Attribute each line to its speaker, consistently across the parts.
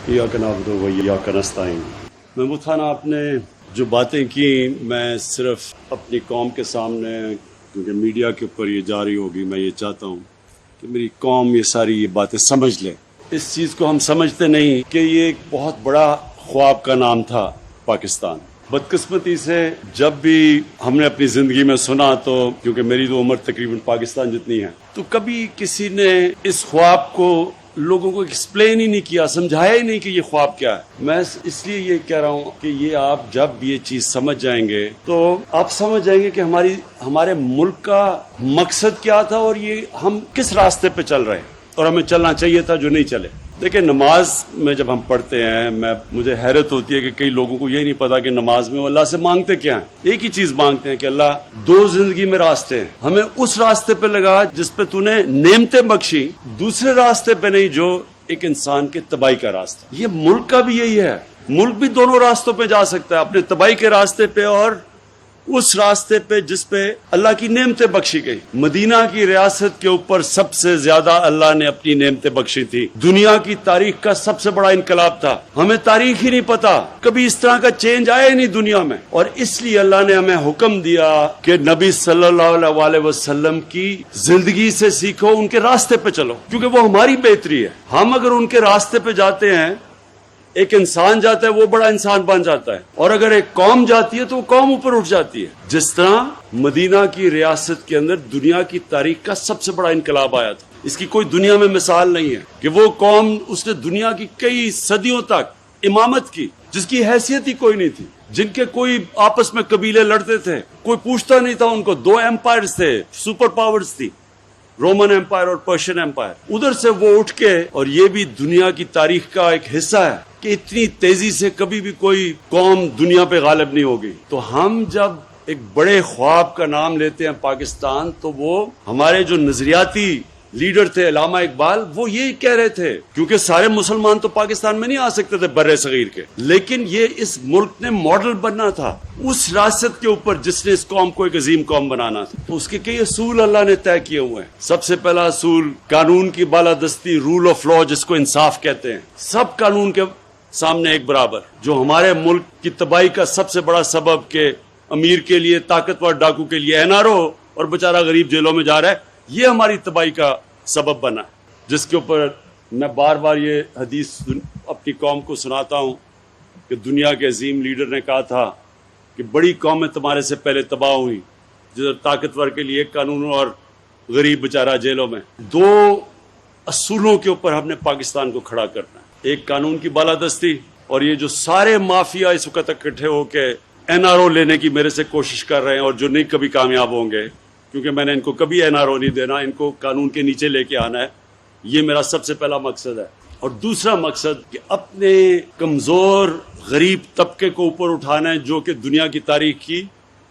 Speaker 1: ایاک نعبد و ایاک نستعین۔ محمود خان، آپ نے جو باتیں کی، میں صرف اپنی قوم کے سامنے، کیونکہ میڈیا کے اوپر یہ جاری ہوگی، میں یہ چاہتا ہوں کہ میری قوم یہ ساری باتیں سمجھ لے۔ اس چیز کو ہم سمجھتے نہیں کہ یہ ایک بہت بڑا خواب کا نام تھا پاکستان۔ بدقسمتی سے جب بھی ہم نے اپنی زندگی میں سنا، تو کیونکہ میری تو عمر تقریباً پاکستان جتنی ہے، تو کبھی کسی نے اس خواب کو لوگوں کو ایکسپلین ہی نہیں کیا، سمجھایا ہی نہیں کہ یہ خواب کیا ہے۔ میں اس لیے یہ کہہ رہا ہوں کہ یہ آپ جب یہ چیز سمجھ جائیں گے تو آپ سمجھ جائیں گے کہ ہمارے ملک کا مقصد کیا تھا، اور یہ ہم کس راستے پہ چل رہے ہیں، اور ہمیں چلنا چاہیے تھا جو نہیں چلے۔ دیکھیں، نماز میں جب ہم پڑھتے ہیں، مجھے حیرت ہوتی ہے کہ کئی لوگوں کو یہ نہیں پتا کہ نماز میں وہ اللہ سے مانگتے کیا ہیں۔ ایک ہی چیز مانگتے ہیں کہ اللہ، دو زندگی میں راستے ہیں، ہمیں اس راستے پہ لگا جس پہ تو نے نعمتیں بخشی، دوسرے راستے پہ نہیں جو ایک انسان کے تباہی کا راستہ۔ یہ ملک کا بھی یہی ہے، ملک بھی دونوں راستوں پہ جا سکتا ہے، اپنے تباہی کے راستے پہ اور اس راستے پہ جس پہ اللہ کی نعمتیں بخشی گئی۔ مدینہ کی ریاست کے اوپر سب سے زیادہ اللہ نے اپنی نعمتیں بخشی تھی۔ دنیا کی تاریخ کا سب سے بڑا انقلاب تھا، ہمیں تاریخ ہی نہیں پتا، کبھی اس طرح کا چینج آیا ہی نہیں دنیا میں، اور اس لیے اللہ نے ہمیں حکم دیا کہ نبی صلی اللہ علیہ وسلم کی زندگی سے سیکھو، ان کے راستے پہ چلو، کیونکہ وہ ہماری بہتری ہے۔ ہم اگر ان کے راستے پہ جاتے ہیں، ایک انسان جاتا ہے وہ بڑا انسان بن جاتا ہے، اور اگر ایک قوم جاتی ہے تو وہ قوم اوپر اٹھ جاتی ہے۔ جس طرح مدینہ کی ریاست کے اندر دنیا کی تاریخ کا سب سے بڑا انقلاب آیا تھا، اس کی کوئی دنیا میں مثال نہیں ہے کہ وہ قوم، اس نے دنیا کی کئی صدیوں تک امامت کی، جس کی حیثیت ہی کوئی نہیں تھی، جن کے کوئی آپس میں قبیلے لڑتے تھے، کوئی پوچھتا نہیں تھا ان کو۔ دو ایمپائرز تھے، سپر پاورز تھی، رومن ایمپائر اور پرشین ایمپائر۔ ادھر سے وہ اٹھ کے، اور یہ بھی دنیا کی تاریخ کا ایک حصہ ہے کہ اتنی تیزی سے کبھی بھی کوئی قوم دنیا پہ غالب نہیں ہوگی۔ تو ہم جب ایک بڑے خواب کا نام لیتے ہیں پاکستان، تو وہ ہمارے جو نظریاتی لیڈر تھے، علامہ اقبال، وہ یہی کہہ رہے تھے، کیونکہ سارے مسلمان تو پاکستان میں نہیں آ سکتے تھے بر صغیر کے، لیکن یہ اس ملک نے ماڈل بننا تھا اس ریاست کے اوپر جس نے اس قوم کو ایک عظیم قوم بنانا تھا۔ تو اس کے کئی اصول اللہ نے طے کیے ہوئے ہیں۔ سب سے پہلا اصول، قانون کی بالادستی، رول آف لا، جس کو انصاف کہتے ہیں، سب قانون کے سامنے ایک برابر۔ جو ہمارے ملک کی تباہی کا سب سے بڑا سبب کہ امیر کے لیے، طاقتور ڈاکو کے لیے این آر او اور بیچارہ غریب جیلوں میں جا رہا ہے، یہ ہماری تباہی کا سبب بنا، جس کے اوپر میں بار بار یہ حدیث اپنی قوم کو سناتا ہوں کہ دنیا کے عظیم لیڈر نے کہا تھا کہ بڑی قومیں تمہارے سے پہلے تباہ ہوئی، جدھر طاقتور کے لیے ایک قانون اور غریب بیچارہ جیلوں میں۔ دو اصولوں کے اوپر ہم نے پاکستان کو کھڑا کرنا ہے، ایک قانون کی بالادستی، اور یہ جو سارے مافیا اس وقت اکٹھے ہو کے این آر او لینے کی میرے سے کوشش کر رہے ہیں، اور جو نہیں کبھی کامیاب ہوں گے، کیونکہ میں نے ان کو کبھی این آر او نہیں دینا، ان کو قانون کے نیچے لے کے آنا ہے، یہ میرا سب سے پہلا مقصد ہے۔ اور دوسرا مقصد کہ اپنے کمزور غریب طبقے کو اوپر اٹھانا ہے، جو کہ دنیا کی تاریخ کی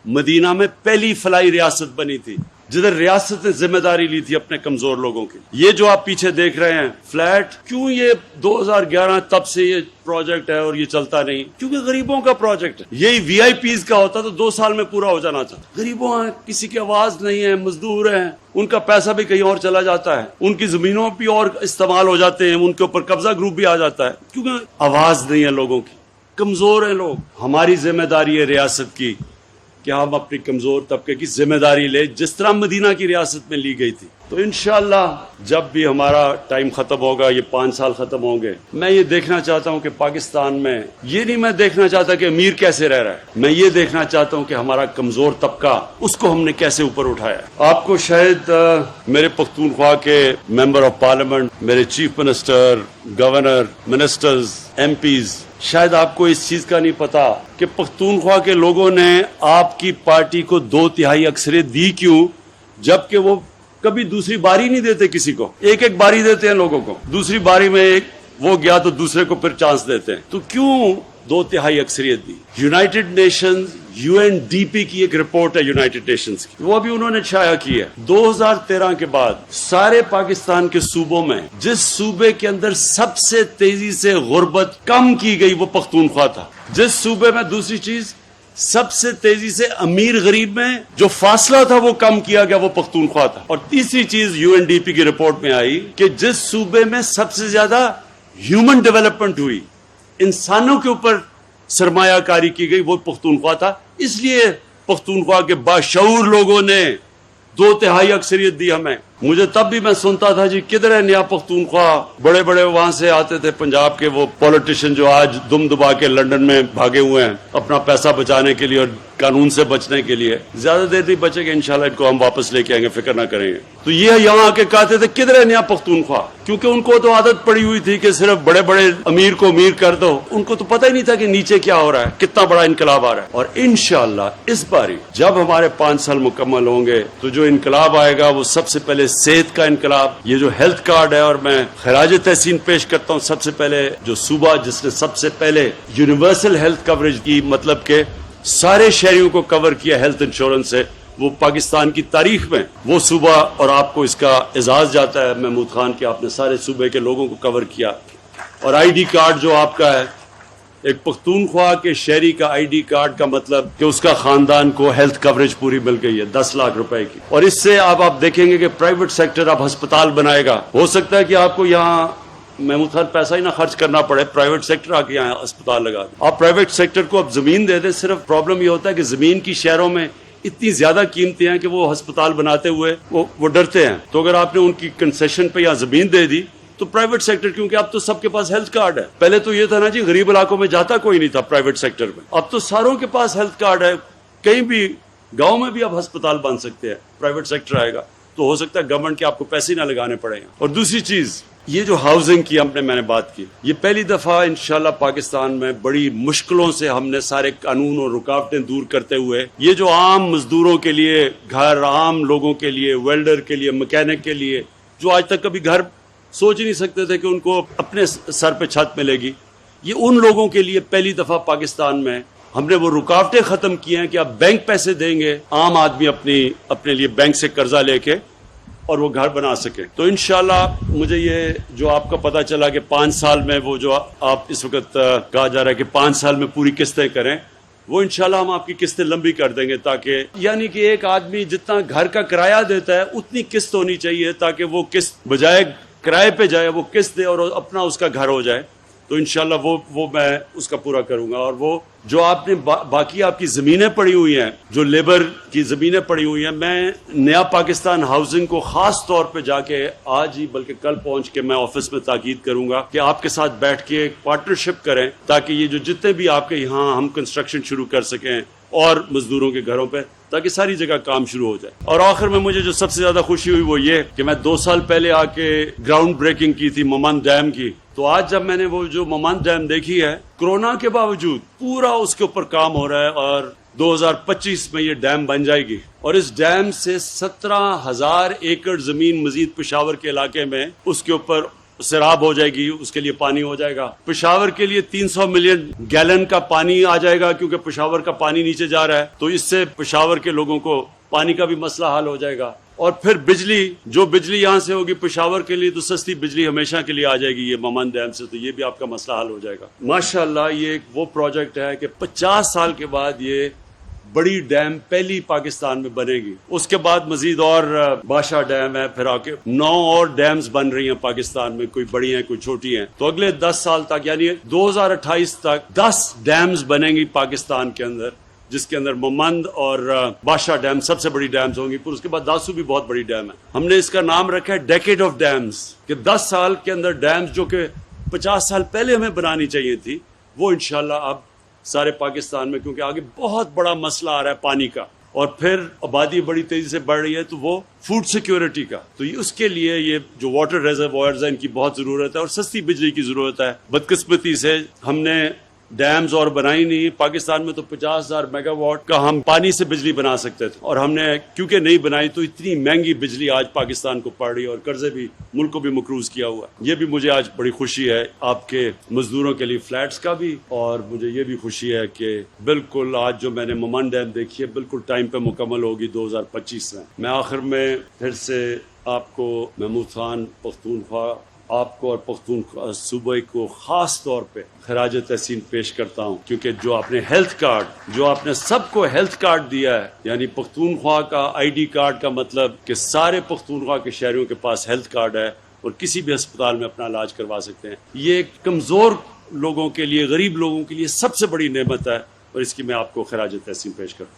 Speaker 1: مدینہ میں پہلی فلاحی ریاست بنی تھی، جدھر ریاست نے ذمہ داری لی تھی اپنے کمزور لوگوں کی۔ یہ جو آپ پیچھے دیکھ رہے ہیں فلیٹ، کیوں یہ 2011 تب سے یہ پروجیکٹ ہے اور یہ چلتا نہیں؟ کیونکہ غریبوں کا پروجیکٹ ہے۔ یہی وی آئی پیز کا ہوتا تو 2 سال میں پورا ہو جانا تھا۔ غریبوں ہیں، کسی کی آواز نہیں ہے، مزدور ہیں، ان کا پیسہ بھی کہیں اور چلا جاتا ہے، ان کی زمینوں بھی اور استعمال ہو جاتے ہیں، ان کے اوپر قبضہ گروپ بھی آ جاتا ہے، کیونکہ آواز نہیں ہے لوگوں کی، کمزور ہیں لوگ۔ ہماری ذمہ داری ہے ریاست کی کہ ہم اپنی کمزور طبقے کی ذمہ داری لیں، جس طرح مدینہ کی ریاست میں لی گئی تھی۔ تو انشاءاللہ جب بھی ہمارا ٹائم ختم ہوگا، یہ 5 سال ختم ہوں گے، میں یہ دیکھنا چاہتا ہوں کہ پاکستان میں، یہ نہیں میں دیکھنا چاہتا کہ امیر کیسے رہ رہا ہے، میں یہ دیکھنا چاہتا ہوں کہ ہمارا کمزور طبقہ، اس کو ہم نے کیسے اوپر اٹھایا ہے۔ آپ کو شاید میرے پختونخوا کے ممبر آف پارلیمنٹ، میرے chief minister, governor, ministers, MPs, شاید آپ کو اس چیز کا نہیں پتا کہ پختونخوا کے لوگوں نے آپ کی پارٹی کو 2/3 اکثریت دی کیوں، جبکہ وہ کبھی دوسری باری نہیں دیتے کسی کو، ایک باری دیتے ہیں لوگوں کو، دوسری باری میں ایک وہ گیا تو دوسرے کو پھر چانس دیتے ہیں۔ تو کیوں 2/3 اکثریت دی؟ یونائٹڈ نیشنز، UNDP کی ایک رپورٹ ہے یونائٹڈ نیشنز کی، وہ ابھی انہوں نے شائع کی ہے۔ 2013 کے بعد سارے پاکستان کے صوبوں میں جس صوبے کے اندر سب سے تیزی سے غربت کم کی گئی وہ پختونخوا تھا۔ جس صوبے میں، دوسری چیز، سب سے تیزی سے امیر غریب میں جو فاصلہ تھا وہ کم کیا گیا، وہ پختونخوا تھا۔ اور تیسری چیز UNDP کی رپورٹ میں آئی کہ جس صوبے میں سب سے زیادہ ह्यूमन डेवलपमेंट हुई, इंसानों के ऊपर सरमाया कारी की गई, वो पख्तूनख्वा था। इसलिए पख्तूनख्वा के बाशऊर लोगों ने 2/3 अक्सरियत दी हमें। मुझे तब भी मैं सुनता था जी किधर है नया पख्तूनख्वा, बड़े बड़े वहां से आते थे पंजाब के वो पॉलिटिशियन जो आज दुम दुबा के लंदन में भागे हुए हैं अपना पैसा बचाने के लिए और कानून से बचने के लिए। ज्यादा देर नहीं बचेंगे, इंशाल्लाह इनको हम वापस लेके आएंगे, फिक्र ना करेंगे। तो ये यहाँ आके कहते थे किधर है नया पख्तूनख्वा, क्योंकि उनको तो आदत पड़ी हुई थी कि सिर्फ बड़े बड़े अमीर को अमीर कर दो। उनको तो पता ही नहीं था कि नीचे क्या हो रहा है, कितना बड़ा इनकलाब आ रहा है। और इंशाल्लाह इस बारी जब हमारे 5 साल मुकम्मल होंगे तो जो इनकलाब आएगा वो सबसे पहले सेहत का इनकलाब, ये जो हेल्थ कार्ड है। और मैं खराज तहसीन पेश करता हूँ सबसे पहले जो सूबा जिसने सबसे पहले यूनिवर्सल हेल्थ कवरेज की, मतलब के सारे शहरियों को कवर किया हेल्थ इंश्योरेंस से, वो पाकिस्तान की तारीख में वो सूबा। और आपको इसका एजाज जाता है महमूद खान कि आपने सारे सूबे के लोगों को कवर किया। और आईडी कार्ड जो आपका है, एक पख्तूनख्वा के शहरी का आईडी कार्ड का मतलब कि उसका खानदान को हेल्थ कवरेज पूरी मिल गई है 10 लाख रुपए की। और इससे आप देखेंगे कि प्राइवेट सेक्टर अब अस्पताल बनाएगा। हो सकता है कि आपको यहाँ महमूद खान पैसा ही ना खर्च करना पड़े, प्राइवेट सेक्टर आके यहाँ अस्पताल लगा दे। आप प्राइवेट सेक्टर को अब जमीन दे दे। सिर्फ प्रॉब्लम ये होता है कि जमीन की शहरों में इतनी ज्यादा कीमतें हैं कि वो अस्पताल बनाते हुए वो डरते हैं। तो अगर आपने उनकी कंसेशन पे यहाँ जमीन दे दी तो प्राइवेट सेक्टर, क्योंकि अब तो सबके पास हेल्थ कार्ड है। पहले तो ये था ना जी गरीब इलाकों में जाता कोई नहीं था प्राइवेट सेक्टर में, अब तो सारों के पास हेल्थ कार्ड है। कहीं भी गांव में भी आप अस्पताल बन सकते हैं, प्राइवेट सेक्टर आएगा तो हो सकता है गवर्नमेंट के आपको पैसे ना लगाने पड़ेंगे। और दूसरी चीज ये जो हाउसिंग की मैंने बात की, ये पहली दफा इंशाल्लाह पाकिस्तान में बड़ी मुश्किलों से हमने सारे कानून और रुकावटें दूर करते हुए ये जो आम मजदूरों के लिए घर, आम लोगों के लिए, वेल्डर के लिए, मैकेनिक के लिए, जो आज तक कभी घर सोच ही नहीं सकते थे कि उनको अपने सर पे छत मिलेगी, ये उन लोगों के लिए पहली दफा पाकिस्तान में हमने वो रुकावटें खत्म की हैं कि आप बैंक पैसे देंगे, आम आदमी अपने लिए बैंक से कर्जा लेके और वो घर बना सके। तो इंशाल्लाह मुझे ये जो आपका पता चला कि 5 साल में वो जो आप इस वक्त कहा जा रहा है कि 5 साल में पूरी किस्तें करें, वो इंशाल्लाह हम आपकी किस्तें लंबी कर देंगे, ताकि यानी कि एक आदमी जितना घर का किराया देता है उतनी किस्त होनी चाहिए, ताकि वो किस्त बजाय किराए पे जाए वो किस्त दे और अपना उसका घर हो जाए। तो इंशाल्लाह वो मैं उसका पूरा करूंगा। और वो जो आपने बाकी आपकी ज़मीनें पड़ी हुई हैं, जो लेबर की ज़मीनें पड़ी हुई हैं, मैं नया पाकिस्तान हाउसिंग को ख़ास तौर पे जाके आज ही बल्कि कल पहुंच के मैं ऑफिस में ताकीद करूंगा कि आपके साथ बैठ के एक पार्टनरशिप करें, ताकि ये जो जितने भी आपके यहाँ हम कंस्ट्रक्शन शुरू कर सकें और मजदूरों के घरों पे, ताकि सारी जगह काम शुरू हो जाए। और आखिर में मुझे जो सबसे ज्यादा खुशी हुई वो ये कि मैं 2 साल पहले आके ग्राउंड ब्रेकिंग की थी ममन डैम की। तो आज जब मैंने वो जो ममन डैम देखी है, कोरोना के बावजूद पूरा उसके ऊपर काम हो रहा है और 2025 में ये डैम बन जाएगी। और इस डैम से 17,000 एकड़ जमीन मजीद पेशावर के इलाके में उसके ऊपर सैराब हो जाएगी, उसके लिए पानी हो जाएगा। पेशावर के लिए 300 मिलियन गैलन का पानी आ जाएगा, क्योंकि पेशावर का पानी नीचे जा रहा है। तो इससे पेशावर के लोगों को पानी का भी मसला हल हो जाएगा। और फिर बिजली, जो बिजली यहाँ से होगी पेशावर के लिए, तो सस्ती बिजली हमेशा के लिए आ जाएगी ये ममन डैम से, तो ये भी आपका मसला हल हो जाएगा। माशाल्लाह ये एक वो प्रोजेक्ट है कि 50 साल के बाद ये बड़ी डैम पहली पाकिस्तान में बनेगी। उसके बाद मजीद और बादशाह डैम है, फिर आके 9 और डैम्स बन रही हैं पाकिस्तान में, कोई बड़ी हैं कोई छोटी हैं। तो अगले 10 साल तक यानी 2028 तक 10 डैम्स बनेंगी पाकिस्तान के अंदर, जिसके अंदर ममंद और बादशाह डैम सबसे बड़ी डैम्स होंगी। फिर उसके बाद दासू भी बहुत बड़ी डैम है। हमने इसका नाम रखा है डेकेड ऑफ डैम्स, कि 10 साल के अंदर डैम्स जो कि 50 साल पहले हमें बनानी चाहिए थी, वो इंशाल्लाह अब सारे पाकिस्तान में, क्योंकि आगे बहुत बड़ा मसला आ रहा है पानी का, और फिर आबादी बड़ी तेजी से बढ़ रही है, तो वो फूड सिक्योरिटी का, तो उसके लिए ये जो वाटर रिजर्वॉयर्स हैं इनकी बहुत जरूरत है और सस्ती बिजली की जरूरत है। बदकिस्मती से हमने डैम्स और बनाई नहीं। पाकिस्तान में तो 50,000 मेगावाट का हम पानी से बिजली बना सकते थे, और हमने क्योंकि नहीं बनाई तो इतनी महंगी बिजली आज पाकिस्तान को पड़ रही है, और कर्जे भी मुल्क को भी मकरूज किया हुआ। ये भी मुझे आज बड़ी खुशी है आपके मजदूरों के लिए फ्लैट्स का भी, और मुझे ये भी खुशी है कि बिल्कुल आज जो मैंने ममन डैम देखी है बिल्कुल टाइम पे मुकम्मल होगी 2025 में। मैं आखिर में फिर से आपको महमूद खान पख्तूनख्वा, आपको और पख्तूनख्वा सूबे को खास तौर पे खराज तहसीन पेश करता हूँ, क्योंकि जो आपने हेल्थ कार्ड, जो आपने सबको हेल्थ कार्ड दिया है, यानी पख्तूनख्वा का आईडी कार्ड का मतलब कि सारे पख्तूनख्वा के शहरियों के पास हेल्थ कार्ड है, اور کسی بھی اسپتال میں اپنا علاج کروا سکتے ہیں. یہ کمزور لوگوں کے لیے، غریب لوگوں کے لیے سب سے بڑی نعمت ہے، اور اس کی میں آپ کو خراج تحسین پیش کرتا ہوں.